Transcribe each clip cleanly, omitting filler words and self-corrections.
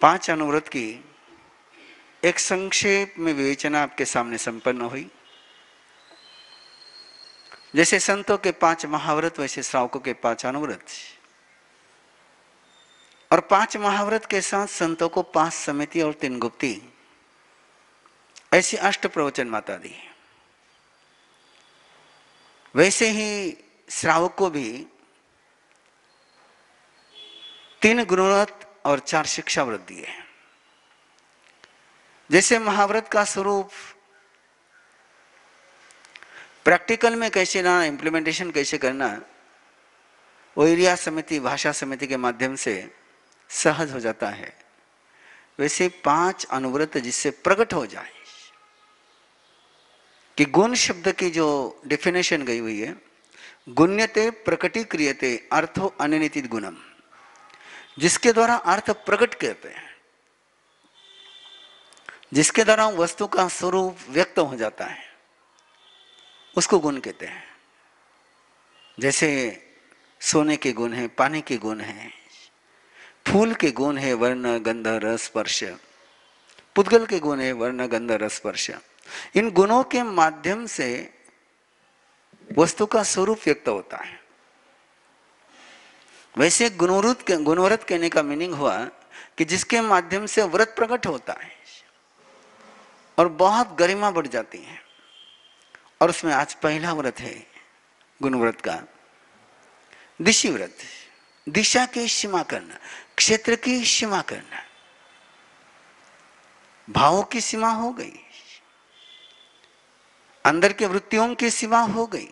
पांच अनुव्रत की एक संक्षेप में विवेचना आपके सामने संपन्न हुई। जैसे संतों के 5 महाव्रत वैसे श्रावकों के 5 अनुव्रत, और 5 महाव्रत के साथ संतों को 5 समिति और 3 गुप्ती, ऐसी अष्ट प्रवचन माता दी। वैसे ही श्रावक को भी 3 गुणव्रत और 4 शिक्षाव्रत दिए। जैसे महाव्रत का स्वरूप प्रैक्टिकल में कैसे ना इम्प्लीमेंटेशन कैसे करना, वो एरिया समिति भाषा समिति के माध्यम से सहज हो जाता है। वैसे 5 अनुव्रत जिससे प्रकट हो जाए कि गुण शब्द की जो डेफिनेशन गई हुई है, गुण्यते प्रकटीक्रियते अर्थो अनिनितित गुणम, जिसके द्वारा अर्थ प्रकट करते हैं, जिसके द्वारा वस्तु का स्वरूप व्यक्त हो जाता है, उसको गुण कहते हैं। जैसे सोने के गुण हैं, पानी के गुण हैं, फूल के गुण है वर्ण गंध रस स्पर्श, पुद्गल के गुण है वर्ण गंध रस स्पर्श। इन गुणों के माध्यम से वस्तु का स्वरूप व्यक्त होता है। वैसे गुणव्रत कहने का मीनिंग हुआ कि जिसके माध्यम से व्रत प्रकट होता है और बहुत गरिमा बढ़ जाती है। और उसमें आज पहला व्रत है गुणव्रत का, दिशि व्रत। दिशा की सीमा करना, क्षेत्र की सीमा करना, भावों की सीमा हो गई, अंदर के वृत्तियों की सीमा हो गई।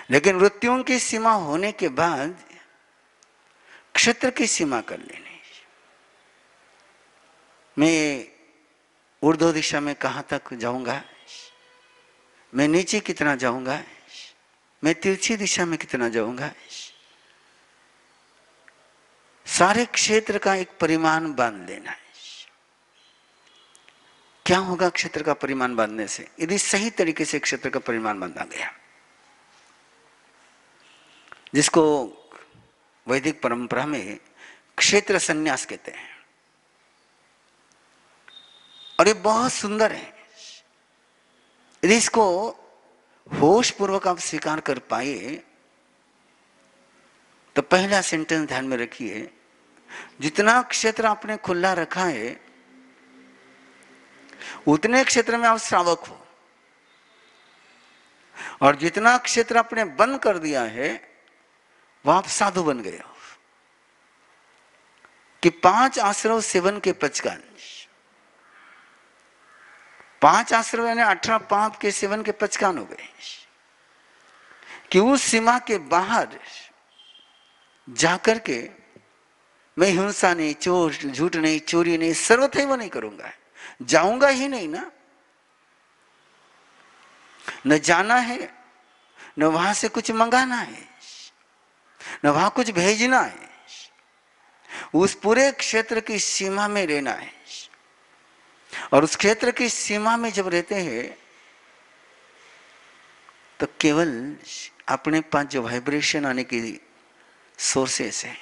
लेकिन वृत्तियों की सीमा होने के बाद क्षेत्र की सीमा कर लेनी। मैं ऊर्ध्व दिशा में कहां तक जाऊंगा, मैं नीचे कितना जाऊंगा, मैं तिरछी दिशा में कितना जाऊंगा, सारे क्षेत्र का एक परिमाण बांध लेना है। क्या होगा क्षेत्र का परिमाण बांधने से? यदि सही तरीके से क्षेत्र का परिमाण बांधा गया, जिसको वैदिक परंपरा में क्षेत्र संन्यास कहते हैं, और ये बहुत सुंदर है। यदि इसको होश पूर्वक आप स्वीकार कर पाए तो पहला सेंटेंस ध्यान में रखिए, जितना क्षेत्र आपने खुला रखा है उतने क्षेत्र में आप श्रावक हो, और जितना क्षेत्र आपने बंद कर दिया है वह आप साधु बन गए हो। कि 5 आश्रव सेवन के पचकांश, 5 आश्रव यानी 18 पाप के सेवन के पचकान हो गए। कि उस सीमा के बाहर जाकर के मैं हिंसा नहीं, चोर झूठ नहीं, चोरी नहीं, सर्वथैव नहीं करूंगा, जाऊंगा ही नहीं ना। न जाना है, न वहां से कुछ मंगाना है, न वहां कुछ भेजना है, उस पूरे क्षेत्र की सीमा में रहना है। और उस क्षेत्र की सीमा में जब रहते हैं तो केवल अपने पास जो वाइब्रेशन आने की सोर्सेस है,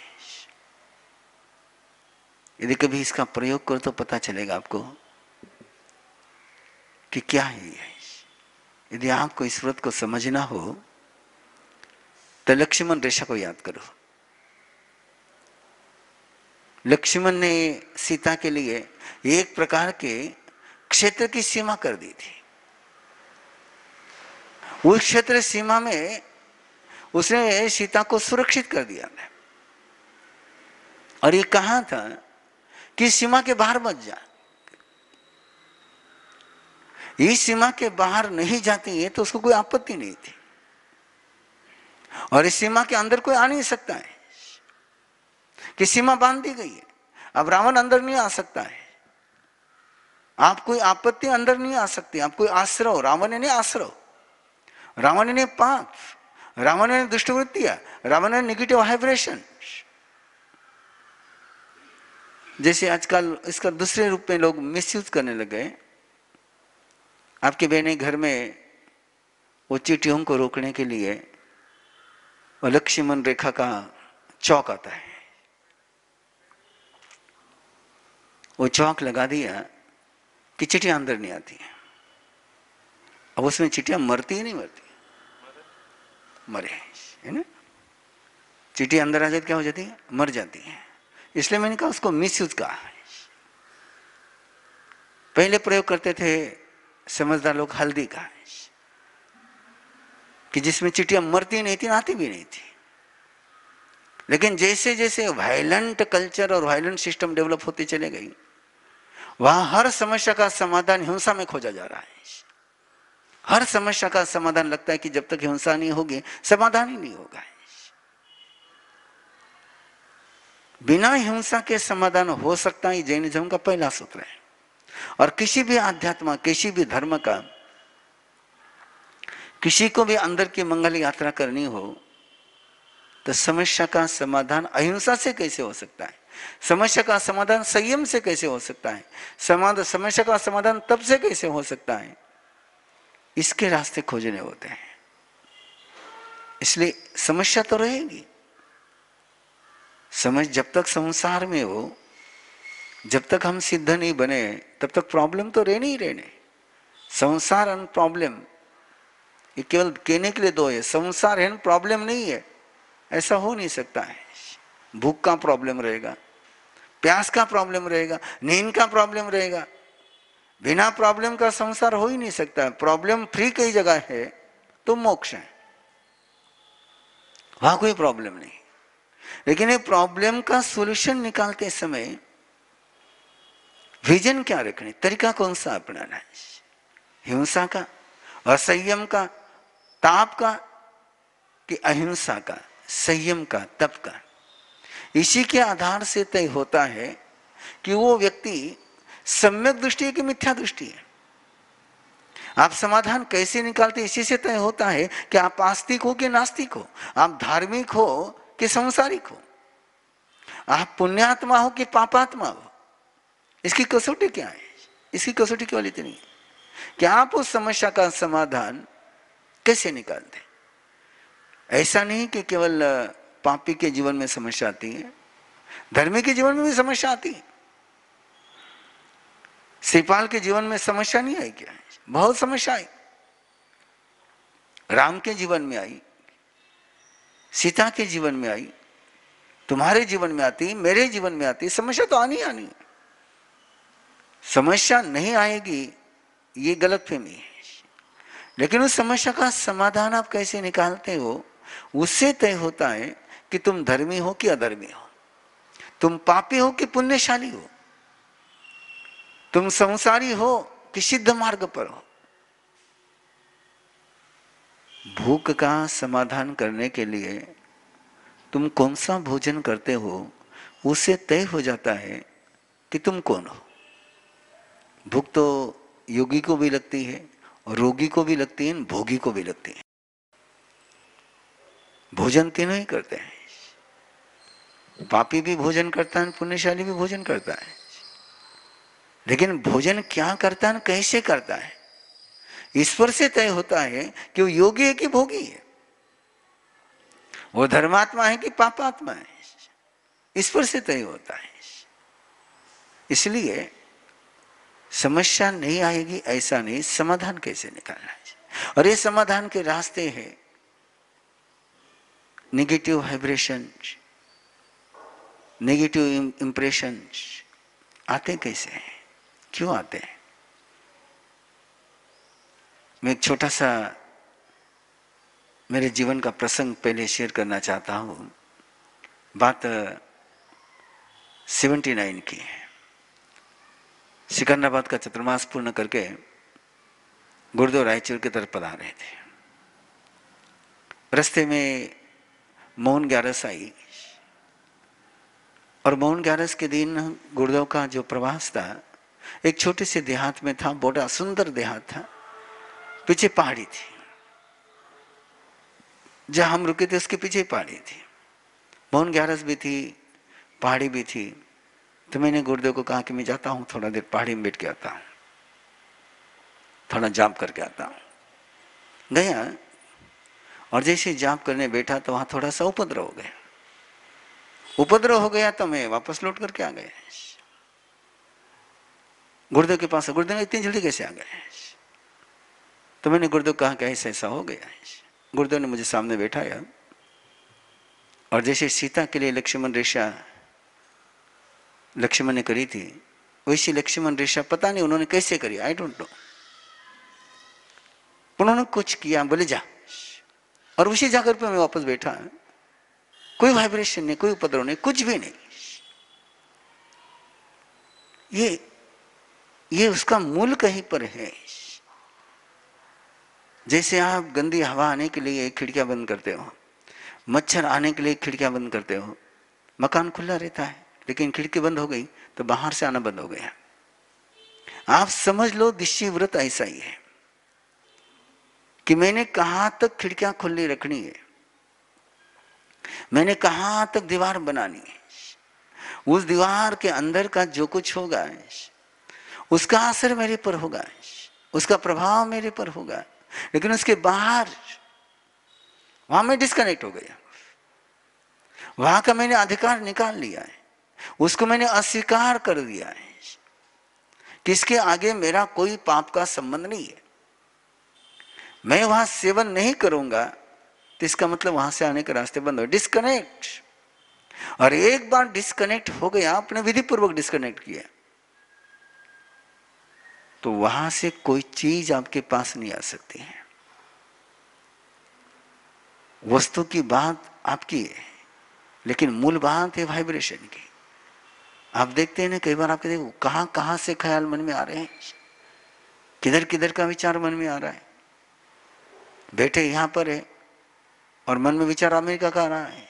यदि कभी इसका प्रयोग करो तो पता चलेगा आपको कि क्या है ये। यदि आपको इस व्रत को समझना हो तो लक्ष्मण रेखा को याद करो। लक्ष्मण ने सीता के लिए एक प्रकार के क्षेत्र की सीमा कर दी थी। उस क्षेत्र सीमा में उसने सीता को सुरक्षित कर दिया था, और ये कहा था कि सीमा के बाहर मत जा। इस सीमा के बाहर नहीं जाती है तो उसको कोई आपत्ति नहीं थी, और इस सीमा के अंदर कोई आ नहीं सकता है कि सीमा बांध दी गई है। अब रावण अंदर नहीं आ सकता है, आप कोई आपत्ति अंदर नहीं आ सकती। आप कोई आश्रव, रावण ने आश्रव, रावण ने पाप, रावण ने दुष्टवृत्तियां, रावण ने नेगेटिव वाइब्रेशन। जैसे आजकल इसका दूसरे रूप में लोग मिसयूज करने लगे। आपके बहने घर में वो चींटियों को रोकने के लिए वो लक्ष्मण रेखा का चौक आता है। वो चौक लगा दिया कि चिटियां अंदर नहीं आती हैं। अब उसमें चिटियां मरती ही नहीं मरती, मरे, है ना। चींटी अंदर आ जाती क्या हो जाती है, मर जाती है। इसलिए मैंने कहा उसको मिसयूज कहा है। पहले प्रयोग करते थे समझदार लोग हल्दी का, कि जिसमें चींटियां मरती नहीं थी, आती भी नहीं थी। लेकिन जैसे जैसे वायलेंट कल्चर और वायलेंट सिस्टम डेवलप होती चले गई, वहां हर समस्या का समाधान हिंसा में खोजा जा रहा है। हर समस्या का समाधान लगता है कि जब तक हिंसा नहीं होगी समाधान ही नहीं होगा। बिना हिंसा के समाधान हो सकता है, जैनिज्म का पहला सूत्र है। और किसी भी आध्यात्म, किसी भी धर्म का, किसी को भी अंदर की मंगल यात्रा करनी हो तो समस्या का समाधान अहिंसा से कैसे हो सकता है, समस्या का समाधान संयम से कैसे हो सकता है, समस्या का समाधान तब से कैसे हो सकता है, इसके रास्ते खोजने होते हैं। इसलिए समस्या तो रहेगी, समझ जब तक संसार में हो, जब तक हम सिद्ध नहीं बने तब तक प्रॉब्लम तो रहने ही रहने। संसार एंड प्रॉब्लम ये केवल कहने के लिए दो है, संसार है प्रॉब्लम नहीं है, ऐसा हो नहीं सकता है। भूख का प्रॉब्लम रहेगा, प्यास का प्रॉब्लम रहेगा, नींद का प्रॉब्लम रहेगा। बिना प्रॉब्लम का संसार हो ही नहीं सकता। प्रॉब्लम फ्री कई जगह है तो मोक्ष है, वहां कोई प्रॉब्लम नहीं। लेकिन ये प्रॉब्लम का सॉल्यूशन निकालते समय विजन क्या रखने, तरीका कौन सा अपनाना है, हिंसा का, असंयम का, ताप का, कि अहिंसा का, संयम का, तप का। इसी के आधार से तय होता है कि वो व्यक्ति सम्यक दृष्टि है कि मिथ्या दृष्टि है। आप समाधान कैसे निकालते, इसी से तय होता है कि आप आस्तिक हो कि नास्तिक हो, आप धार्मिक हो कि सांसारिक हो, आप पुण्यात्मा हो कि पापात्मा हो। इसकी कसौटी क्या है, इसकी कसौटी केवल इतनी है कि आप उस समस्या का समाधान कैसे निकालते। ऐसा नहीं कि केवल पापी के जीवन में समस्या आती है, धर्मी के जीवन में भी समस्या आती है। श्रीपाल के जीवन में समस्या नहीं आई क्या, बहुत समस्या आई। राम के जीवन में आई, सीता के जीवन में आई, तुम्हारे जीवन में आती, मेरे जीवन में आती, समस्या तो आनी आनी है। समस्या नहीं आएगी ये गलतफहमी है, लेकिन उस समस्या का समाधान आप कैसे निकालते हो उससे तय होता है कि तुम धर्मी हो कि अधर्मी हो, तुम पापी हो कि पुण्यशाली हो, तुम संसारी हो कि सिद्ध मार्ग पर हो। भूख का समाधान करने के लिए तुम कौन सा भोजन करते हो उससे तय हो जाता है कि तुम कौन हो। भूख तो योगी को भी लगती है, रोगी को भी लगती है, भोगी को भी लगती है। भोजन तीनों ही करते हैं, पापी भी भोजन करता है, पुण्यशाली भी भोजन करता है। लेकिन भोजन क्या करता है, कैसे करता है, ईश्वर से तय होता है कि वो योगी है कि भोगी है, वो धर्मात्मा है कि पापात्मा है, ईश्वर से तय होता है। इसलिए समस्या नहीं आएगी ऐसा नहीं, समाधान कैसे निकालना है। और ये समाधान के रास्ते हैं नेगेटिव वाइब्रेशन, नेगेटिव इंप्रेशन आते कैसे हैं, क्यों आते हैं। मैं एक छोटा सा मेरे जीवन का प्रसंग पहले शेयर करना चाहता हूं। बात 79 की है। सिकंदराबाद का चतुर्मास पूर्ण करके गुरुद्वारा रायचूर की तरफ पधार रहे थे। रास्ते में मौन ग्यारस आई और मौन ग्यारस के दिन गुरुद्वारा का जो प्रवास था एक छोटे से देहात में था, बड़ा सुंदर देहात था, पीछे पहाड़ी थी, जहां हम रुके थे उसके पीछे पहाड़ी थी, मौन ग्यारस भी थी, पहाड़ी भी थी। तो मैंने गुरुदेव को कहा कि मैं जाता हूं, थोड़ा देर पहाड़ी में बैठ के आता हूं, थोड़ा जाप करके आता हूं। गया और जैसे जाप करने बैठा तो वहां थोड़ा सा उपद्रव हो गया। उपद्रव हो गया तो मैं वापस लौट करके आ गया। गुरुदेव के पास, गुरुदेव इतनी जल्दी कैसे आ गए? तो मैंने गुरुदेव कहा कि ऐसा ऐसा हो गया। गुरुदेव ने मुझे सामने बैठाया और जैसे सीता के लिए लक्ष्मण रेखा लक्ष्मण ने करी थी, वैसी लक्ष्मण रेखा पता नहीं उन्होंने कैसे करी, आई डोंट नो। उन्होंने कुछ किया, बोले जा, और उसी जाकर पे मैं वापस बैठा। कोई वाइब्रेशन नहीं, कोई उपद्रव नहीं, कुछ भी नहीं। ये उसका मूल कहीं पर है। जैसे आप गंदी हवा आने के लिए खिड़कियां बंद करते हो, मच्छर आने के लिए खिड़कियां बंद करते हो, मकान खुला रहता है लेकिन खिड़की बंद हो गई तो बाहर से आना बंद हो गया। आप समझ लो दिशी व्रत ऐसा ही है कि मैंने कहां तक खिड़कियां खुली रखनी है, मैंने कहां तक दीवार बनानी है, उस दीवार के अंदर का जो कुछ होगा उसका असर मेरे पर होगा, उसका प्रभाव मेरे पर होगा। लेकिन उसके बाहर वहां मैं डिस्कनेक्ट हो गया, वहां का मैंने अधिकार निकाल लिया है, उसको मैंने अस्वीकार कर दिया है कि इसके आगे मेरा कोई पाप का संबंध नहीं है। मैं वहां सेवन नहीं करूंगा तो इसका मतलब वहां से आने के रास्ते बंद हो, डिस्कनेक्ट। और एक बार डिस्कनेक्ट हो गया, आपने विधि पूर्वक डिस्कनेक्ट किया, तो वहां से कोई चीज आपके पास नहीं आ सकती है। वस्तु की बात आपकी है लेकिन मूल बात है वाइब्रेशन की। आप देखते हैं ना, कई बार आपके देखो कहां कहां से ख्याल मन में आ रहे हैं, किधर किधर का विचार मन में आ रहा है। बैठे यहां पर है और मन में विचार अमेरिका का आ रहा है,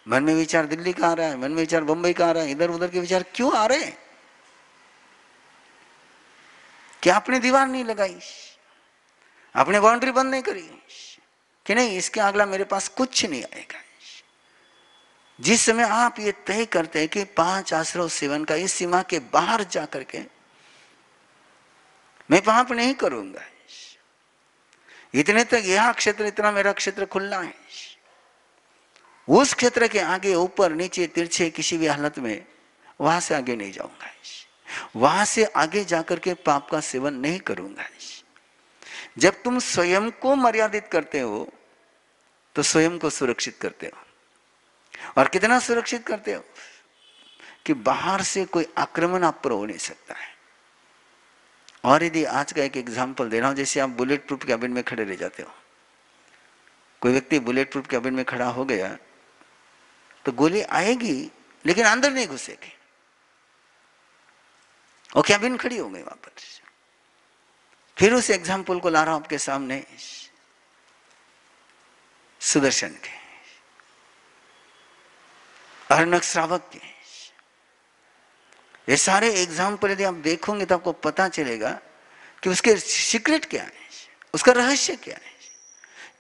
मन में विचार दिल्ली का आ रहा है, मन में विचार बंबई का आ रहा है। इधर उधर के विचार क्यों आ रहे हैं? क्या आपने दीवार नहीं लगाई, आपने बाउंड्री बंद नहीं करी कि नहीं इसके अगला मेरे पास कुछ नहीं आएगा। जिस समय आप ये तय करते हैं कि 5 आश्रव सेवन का इस सीमा के बाहर जाकर के मैं पाप नहीं करूंगा, इतने तक यह क्षेत्र, इतना मेरा क्षेत्र खुला है, उस क्षेत्र के आगे ऊपर नीचे तिरछे किसी भी हालत में वहां से आगे नहीं जाऊंगा, वहां से आगे जाकर के पाप का सेवन नहीं करूंगा। जब तुम स्वयं को मर्यादित करते हो तो स्वयं को सुरक्षित करते हो। और कितना सुरक्षित करते हो कि बाहर से कोई आक्रमण आप पर हो नहीं सकता है। और यदि आज का एक एग्जांपल दे रहा हूं, जैसे आप बुलेट प्रूफ कैबिन में खड़े रह जाते हो, कोई व्यक्ति बुलेट प्रूफ कैबिन में खड़ा हो गया तो गोली आएगी लेकिन अंदर नहीं घुसेगी, और कैबिन खड़ी हो गई वहां पर। फिर उस एग्जाम्पल को ला रहा हूं आपके सामने, सुदर्शन के, अर्णक श्रावक के। ये सारे एग्जाम्पल यदि आप देखोगे तो आपको पता चलेगा कि उसके सीक्रेट क्या है, उसका रहस्य क्या है,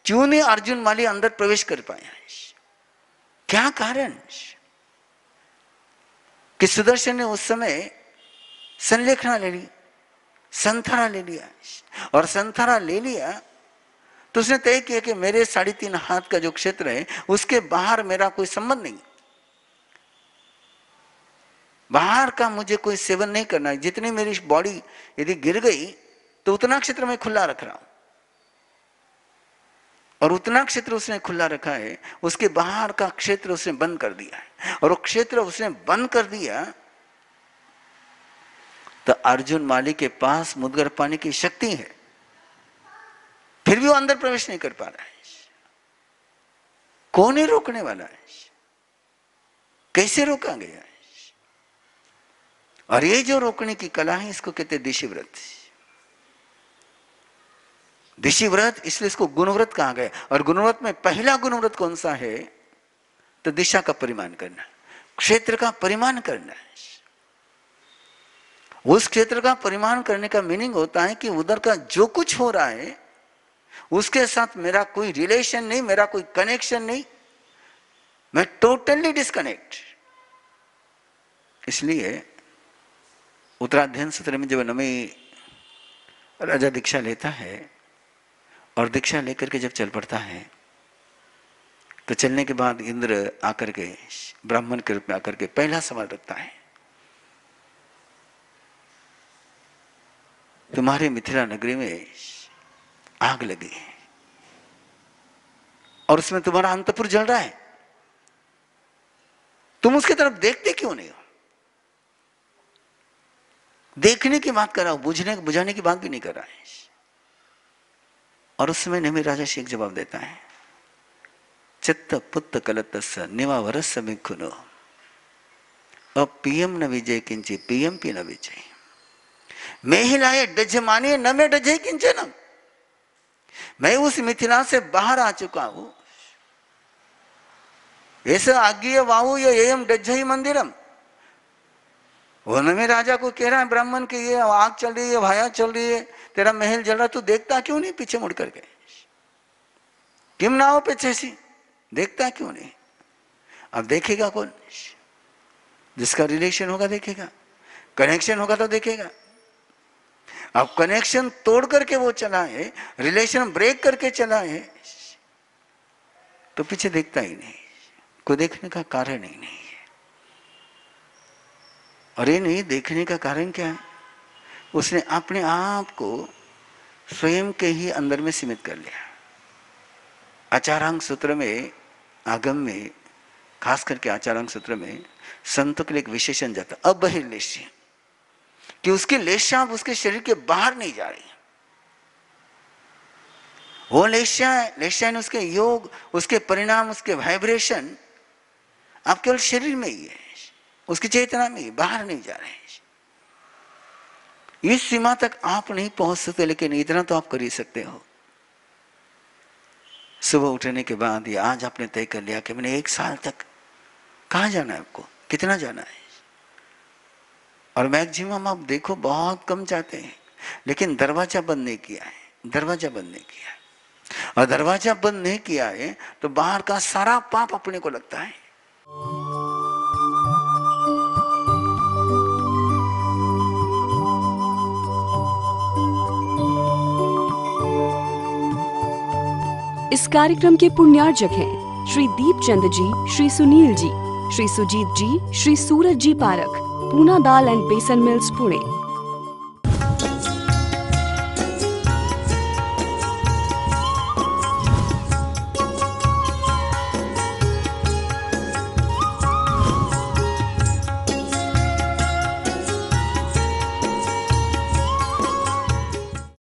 क्यों नहीं अर्जुन माली अंदर प्रवेश कर पाया, क्या कारण कि सुदर्शन ने उस समय संलेखना ले ली, संथारा ले लिया, और संथारा ले लिया तो उसने तय किया कि मेरे 3.5 हाथ का जो क्षेत्र है उसके बाहर मेरा कोई संबंध नहीं, बाहर का मुझे कोई सेवन नहीं करना है। जितनी मेरी बॉडी यदि गिर गई तो उतना क्षेत्र मैं खुला रख रहा हूं, और उतना क्षेत्र उसने खुला रखा है, उसके बाहर का क्षेत्र उसने बंद कर दिया है। और वो क्षेत्र उसने बंद कर दिया तो अर्जुन माली के पास मुद्गर पाने की शक्ति है, फिर भी वो अंदर प्रवेश नहीं कर पा रहा है। कौन है रोकने वाला है? कैसे रोका गया है? और ये जो रोकने की कला है इसको कहते हैं दिशी व्रत। दिशी व्रत इसलिए इसको गुणव्रत कहा गया। और गुणव्रत में पहला गुणव्रत कौन सा है? तो दिशा का परिमाण करना, क्षेत्र का परिमाण करना है। उस क्षेत्र का परिमाण करने का मीनिंग होता है कि उधर का जो कुछ हो रहा है उसके साथ मेरा कोई रिलेशन नहीं, मेरा कोई कनेक्शन नहीं, मैं टोटली डिस्कनेक्ट। इसलिए उत्तराध्ययन सूत्र में जब नवी राजा दीक्षा लेता है और दीक्षा लेकर के जब चल पड़ता है तो चलने के बाद इंद्र आकर के ब्राह्मण के रूप में आकर के पहला सवाल रखता है, तुम्हारे मिथिला नगरी में आग लगी है और उसमें तुम्हारा अंतपुर जल रहा है, तुम उसकी तरफ देखते क्यों नहीं हो? देखने की बात कर रहा हूं, बुझाने की बात भी नहीं कर रहा है। और उस समय नेमि राजा शेख जवाब देता है, चित्त पुत्त कलतस्य निवावरस्य मिथुनो पीएम न विजय किंचे पीएमपी न विजय मेहिलाए डजमाने न में डजे किंचनम। मैं उस मिथिला से बाहर आ चुका हूं, ऐसा आज्ञा वाहु ये एयम डज्जई मंदिरम। में राजा को कह रहा है ब्राह्मण के ये आग चल रही है, भाया चल रही है, तेरा महल जल रहा, तू देखता क्यों नहीं पीछे मुड़ करके? किम ना हो पीछे सी, देखता क्यों नहीं? अब देखेगा कौन? जिसका रिलेशन होगा देखेगा, कनेक्शन होगा तो देखेगा। अब कनेक्शन तोड़ करके वो चला है, रिलेशन ब्रेक करके चला है, तो पीछे देखता ही नहीं, कोई देखने का कारण ही नहीं है। और ये नहीं देखने का कारण क्या है? उसने अपने आप को स्वयं के ही अंदर में सीमित कर लिया। आचारांग सूत्र में, आगम में, खास करके आचारांग सूत्र में संतों के लिए एक विशेषण जाता, अबहिर्लेश्य, कि उसकी लेशा उसके शरीर के बाहर नहीं जा रही। वो लेशा उसके योग, उसके परिणाम, उसके वाइब्रेशन आप केवल शरीर में ही है, उसकी चेतना में ही, बाहर नहीं जा रहे हैं। इस सीमा तक आप नहीं पहुंच सकते, लेकिन इतना तो आप कर ही सकते हो। सुबह उठने के बाद या आज आपने तय कर लिया कि मैंने 1 साल तक कहाँ जाना है, आपको कितना जाना है। और मैक्सिमम आप देखो बहुत कम जाते हैं, लेकिन दरवाजा बंद नहीं किया है, दरवाजा बंद नहीं किया है। और दरवाजा बंद नहीं किया है तो बाहर का सारा पाप अपने को लगता है। इस कार्यक्रम के पुण्यार्जक हैं श्री दीपचंद जी, श्री सुनील जी, श्री सुजीत जी, श्री सूरज जी पारख, पूना दाल एंड बेसन मिल्स, पुणे।